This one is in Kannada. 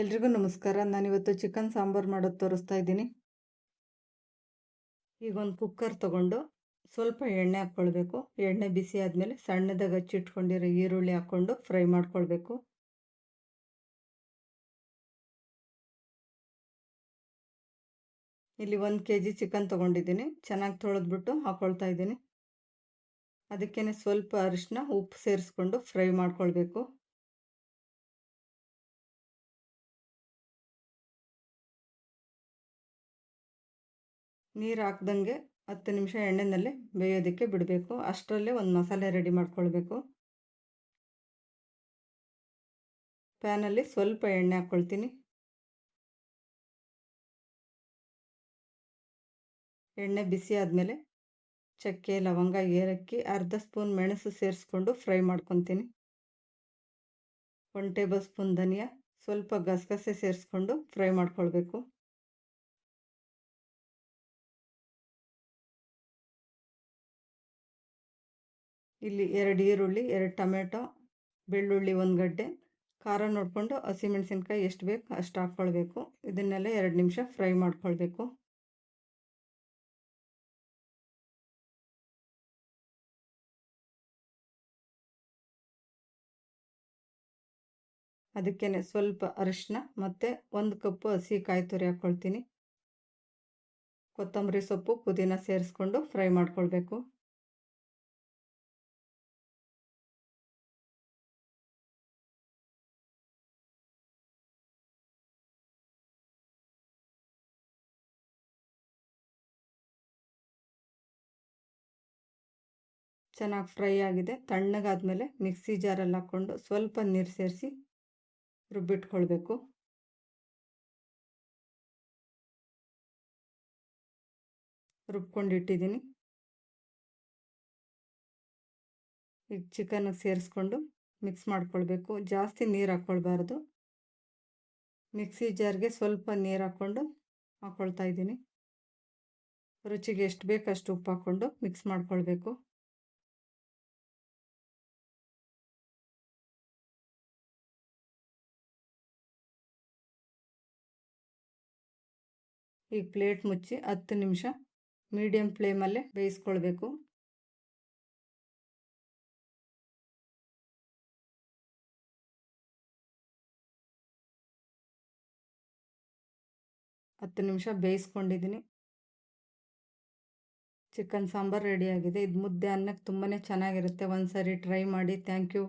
ಎಲ್ರಿಗೂ ನಮಸ್ಕಾರ. ನಾನಿವತ್ತು ಚಿಕನ್ ಸಾಂಬಾರು ಮಾಡೋದು ತೋರಿಸ್ತಾ ಇದ್ದೀನಿ. ಈಗ ಒಂದು ಕುಕ್ಕರ್ ತಗೊಂಡು ಸ್ವಲ್ಪ ಎಣ್ಣೆ ಹಾಕ್ಕೊಳ್ಬೇಕು. ಎಣ್ಣೆ ಬಿಸಿ ಆದಮೇಲೆ ಸಣ್ಣದಾಗಿ ಹಚ್ಚಿಟ್ಕೊಂಡಿರೋ ಈರುಳ್ಳಿ ಹಾಕ್ಕೊಂಡು ಫ್ರೈ ಮಾಡ್ಕೊಳ್ಬೇಕು. ಇಲ್ಲಿ 1 kg ಚಿಕನ್ ತೊಗೊಂಡಿದ್ದೀನಿ. ಚೆನ್ನಾಗಿ ತೊಳೆದ್ಬಿಟ್ಟು ಹಾಕ್ಕೊಳ್ತಾ ಇದ್ದೀನಿ. ಅದಕ್ಕೇ ಸ್ವಲ್ಪ ಅರಿಶಿನ, ಉಪ್ಪು ಸೇರಿಸ್ಕೊಂಡು ಫ್ರೈ ಮಾಡ್ಕೊಳ್ಬೇಕು. ನೀರು ಹಾಕ್ದಂಗೆ 10 ನಿಮಿಷ ಎಣ್ಣೆನಲ್ಲೇ ಬೇಯೋದಕ್ಕೆ ಬಿಡಬೇಕು. ಅಷ್ಟರಲ್ಲೇ ಒಂದು ಮಸಾಲೆ ರೆಡಿ ಮಾಡ್ಕೊಳ್ಬೇಕು. ಪ್ಯಾನಲ್ಲಿ ಸ್ವಲ್ಪ ಎಣ್ಣೆ ಹಾಕ್ಕೊಳ್ತೀನಿ. ಎಣ್ಣೆ ಬಿಸಿ ಆದಮೇಲೆ ಚಕ್ಕೆ, ಲವಂಗ, ಏಲಕ್ಕಿ, ಅರ್ಧ ಸ್ಪೂನ್ ಮೆಣಸು ಸೇರಿಸ್ಕೊಂಡು ಫ್ರೈ ಮಾಡ್ಕೊತೀನಿ. 1 ಟೇಬಲ್ ಸ್ಪೂನ್ ಧನಿಯಾ, ಸ್ವಲ್ಪ ಗಸಗಸೆ ಸೇರಿಸ್ಕೊಂಡು ಫ್ರೈ ಮಾಡ್ಕೊಳ್ಬೇಕು. ಇಲ್ಲಿ 2 ಈರುಳ್ಳಿ, 2 ಟೊಮೆಟೊ, ಬೆಳ್ಳುಳ್ಳಿ 1 ಗಡ್ಡೆ, ಖಾರ ನೋಡಿಕೊಂಡು ಹಸಿಮೆಣಸಿನ್ಕಾಯಿ ಎಷ್ಟು ಬೇಕು ಅಷ್ಟು ಹಾಕ್ಕೊಳ್ಬೇಕು. ಇದನ್ನೆಲ್ಲ 2 ನಿಮಿಷ ಫ್ರೈ ಮಾಡ್ಕೊಳ್ಬೇಕು. ಅದಕ್ಕೇ ಸ್ವಲ್ಪ ಅರಿಶಿನ ಮತ್ತು 1 ಕಪ್ಪು ಹಸಿ ಕಾಯಿ ತುರಿ ಹಾಕ್ಕೊಳ್ತೀನಿ. ಕೊತ್ತಂಬರಿ ಸೊಪ್ಪು, ಪುದೀನ ಸೇರಿಸ್ಕೊಂಡು ಫ್ರೈ ಮಾಡ್ಕೊಳ್ಬೇಕು. ಚೆನ್ನಾಗಿ ಫ್ರೈ ಆಗಿದೆ. ತಣ್ಣಗಾದ್ಮೇಲೆ ಮಿಕ್ಸಿ ಜಾರಲ್ಲಿ ಹಾಕ್ಕೊಂಡು ಸ್ವಲ್ಪ ನೀರು ಸೇರಿಸಿ ರುಬ್ಬಿಟ್ಕೊಳ್ಬೇಕು. ರುಬ್ಕೊಂಡಿಟ್ಟಿದ್ದೀನಿ. ಈಗ ಚಿಕನ್ಗೆ ಸೇರಿಸ್ಕೊಂಡು ಮಿಕ್ಸ್ ಮಾಡ್ಕೊಳ್ಬೇಕು. ಜಾಸ್ತಿ ನೀರು ಹಾಕ್ಕೊಳ್ಬಾರ್ದು. ಮಿಕ್ಸಿ ಜಾರ್ಗೆ ಸ್ವಲ್ಪ ನೀರು ಹಾಕ್ಕೊಂಡು ಹಾಕ್ಕೊಳ್ತಾ ಇದ್ದೀನಿ. ರುಚಿಗೆ ಎಷ್ಟು ಬೇಕು ಅಷ್ಟು ಉಪ್ಪು ಹಾಕ್ಕೊಂಡು ಮಿಕ್ಸ್ ಮಾಡ್ಕೊಳ್ಬೇಕು. ಈಗ ಪ್ಲೇಟ್ ಮುಚ್ಚಿ 10 ನಿಮಿಷ ಮೀಡಿಯಮ್ ಫ್ಲೇಮಲ್ಲೇ ಬೇಯಿಸ್ಕೊಳ್ಬೇಕು. ಹತ್ತು ನಿಮಿಷ ಬೇಯಿಸ್ಕೊಂಡಿದ್ದೀನಿ. ಚಿಕನ್ ಸಾಂಬಾರು ರೆಡಿಯಾಗಿದೆ. ಇದು ಮುದ್ದೆ ಅನ್ನಕ್ಕೆ ತುಂಬಾ ಚೆನ್ನಾಗಿರುತ್ತೆ. ಒಂದು ಸಾರಿ ಟ್ರೈ ಮಾಡಿ. Thank you.